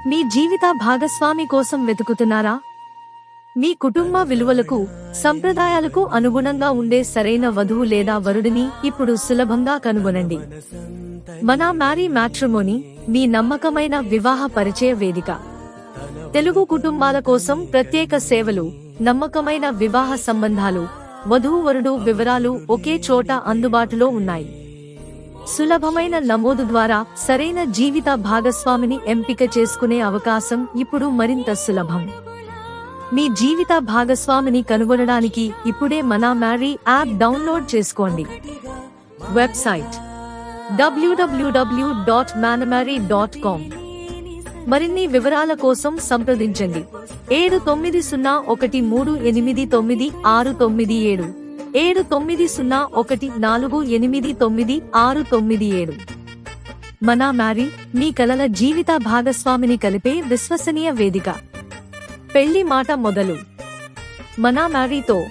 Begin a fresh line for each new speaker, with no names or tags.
మీ జీవిత భాగస్వామి కోసం వెతుకుతున్నారా? మీ కుటుంబ విలువలకు, సంప్రదాయాలకు అనుగుణంగా ఉండే సరైన వధువు లేదా వరుడిని ఇప్పుడు సులభంగా కనుగొనండి. మన మ్యారీ మ్యాట్రిమోనీ మీ నమ్మకమైన వివాహ పరిచయ వేదిక. తెలుగు కుటుంబాల కోసం ప్రత్యేక సేవలు, నమ్మకమైన వివాహ సంబంధాలు, వధూవరుడు వివరాలు ఒకే చోట అందుబాటులో ఉన్నాయి. సులభమైన నమోదు ద్వారా సరైన జీవిత భాగస్వామిని ఎంపిక చేసుకునే అవకాశం ఇప్పుడు మరింత సులభం. మీ జీవిత భాగస్వామిని కనుగొనడానికి ఇప్పుడే మన మ్యారీ యాప్ డౌన్లోడ్ చేసుకోండి. Website www.manamary.com. మరిన్ని వివరాల కోసం సంప్రదించండి 7901389697 7901489697. మన మ్యారీ మీ కలల జీవిత భాగస్వామిని కలిపే విశ్వసనీయ వేదిక. పెళ్లి మాట మొదలు మన మ్యారీతో.